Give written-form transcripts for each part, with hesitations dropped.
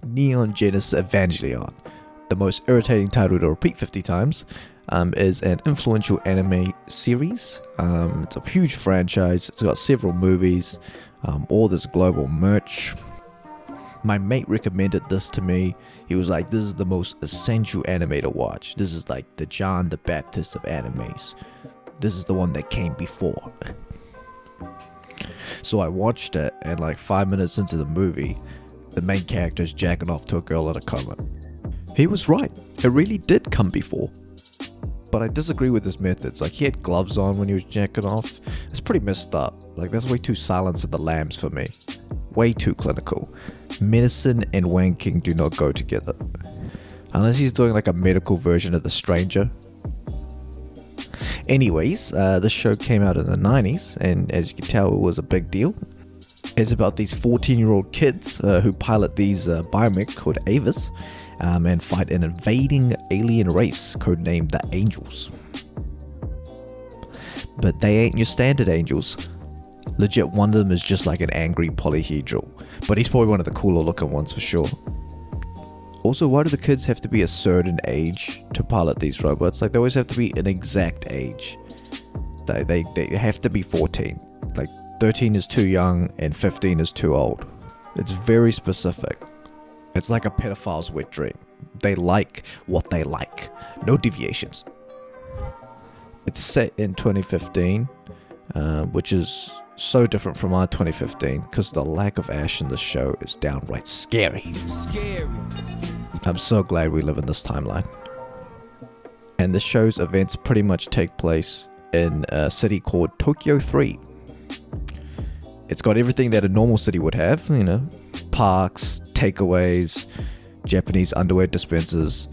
Neon Genesis Evangelion, the most irritating title to repeat 50 times, is an influential anime series. It's a huge franchise. It's got several movies, all this global merch. My mate recommended this to me. He was like, this is the most essential anime to watch. This is like the John the Baptist of animes. This is the one that came before. So I watched it, and like 5 minutes into the movie, the main character is jacking off to a girl in a coma. He was right. It really did come before. But I disagree with his methods. Like, he had gloves on when he was jacking off. It's pretty messed up. Like, that's way too Silence of the Lambs for me. Way too clinical. Medicine and wanking do not go together. Unless he's doing like a medical version of The Stranger. Anyways, this show came out in the 90s, and as you can tell, it was a big deal. It's about these 14-year-old kids who pilot these biomech called Avis and fight an invading alien race codenamed the Angels. But they ain't your standard angels. Legit, one of them is just like an angry polyhedral, but he's probably one of the cooler looking ones for sure. Also, why do the kids have to be a certain age to pilot these robots? Like, they always have to be an exact age. They have to be 14. Like, 13 is too young and 15 is too old. It's very specific. It's like a pedophile's wet dream. They like what they like. No deviations. It's set in 2015, which is so different from our 2015 because the lack of Ash in the show is downright scary. I'm so glad we live in this timeline. And the show's events pretty much take place in a city called Tokyo 3. It's got everything that a normal city would have, you know, parks, takeaways, Japanese underwear dispensers,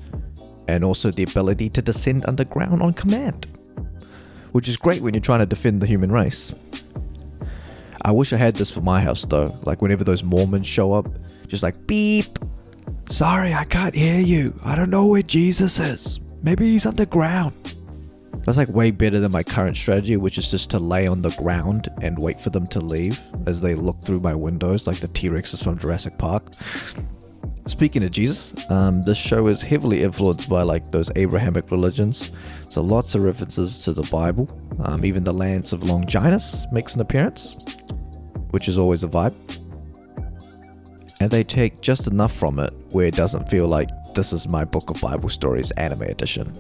and also the ability to descend underground on command, which is great when you're trying to defend the human race. I wish I had this for my house though, like whenever those Mormons show up, just like beep, sorry I can't hear you, I don't know where Jesus is, maybe he's underground. That's like way better than my current strategy, which is just to lay on the ground and wait for them to leave as they look through my windows like the T-Rexes from Jurassic Park. Speaking of Jesus, this show is heavily influenced by like those Abrahamic religions, so lots of references to the Bible. Even the Lance of Longinus makes an appearance, which is always a vibe. And they take just enough from it where it doesn't feel like this is my book of Bible stories anime edition.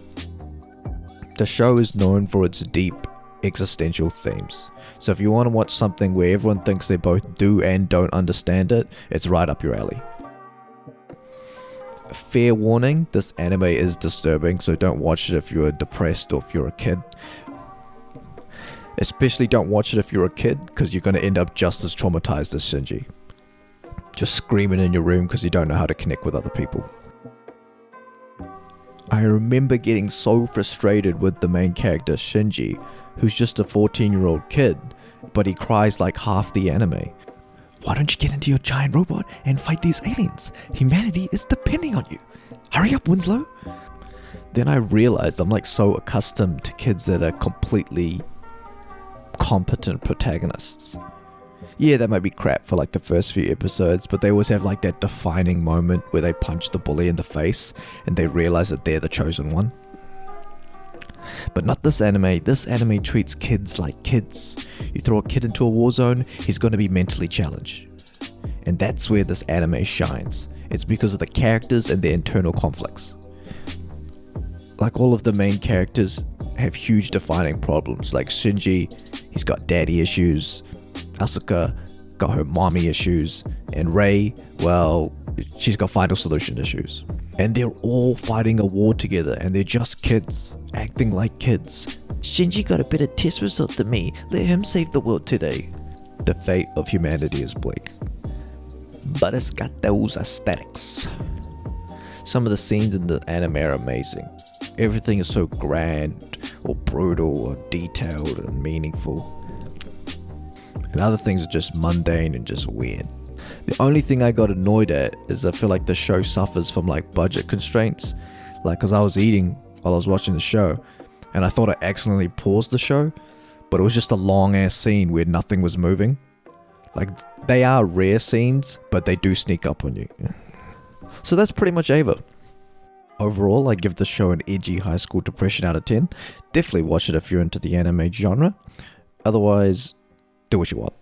The show is known for its deep existential themes. So if you want to watch something where everyone thinks they both do and don't understand it, it's right up your alley. Fair warning, this anime is disturbing, so don't watch it if you're depressed or if you're a kid. Especially don't watch it if you're a kid, because you're going to end up just as traumatized as Shinji. Just screaming in your room because you don't know how to connect with other people. I remember getting so frustrated with the main character Shinji, who's just a 14-year-old kid, but he cries like half the anime. Why don't you get into your giant robot and fight these aliens? Humanity is depending on you. Hurry up, Winslow. Then I realized I'm like so accustomed to kids that are completely competent protagonists. Yeah, that might be crap for like the first few episodes, but they always have like that defining moment where they punch the bully in the face and they realize that they're the chosen one. But not this anime. This anime treats kids like kids. You throw a kid into a war zone, he's going to be mentally challenged. And that's where this anime shines. It's because of the characters and their internal conflicts. Like all of the main characters have huge defining problems. Like Shinji, he's got daddy issues. Asuka got her mommy issues. And Rei, well, she's got final solution issues. And they're all fighting a war together, and they're just kids, acting like kids. Shinji got a better test result than me. Let him save the world today. The fate of humanity is bleak. But it's got those aesthetics. Some of the scenes in the anime are amazing. Everything is so grand, or brutal, or detailed, and meaningful. And other things are just mundane and just weird. The only thing I got annoyed at is I feel like the show suffers from like budget constraints. Like, cause I was eating while I was watching the show, and I thought I accidentally paused the show, but it was just a long ass scene where nothing was moving. Like, they are rare scenes, but they do sneak up on you. So that's pretty much Ava. Overall, I give the show an edgy high school depression out of 10. Definitely watch it if you're into the anime genre. Otherwise, do what you want.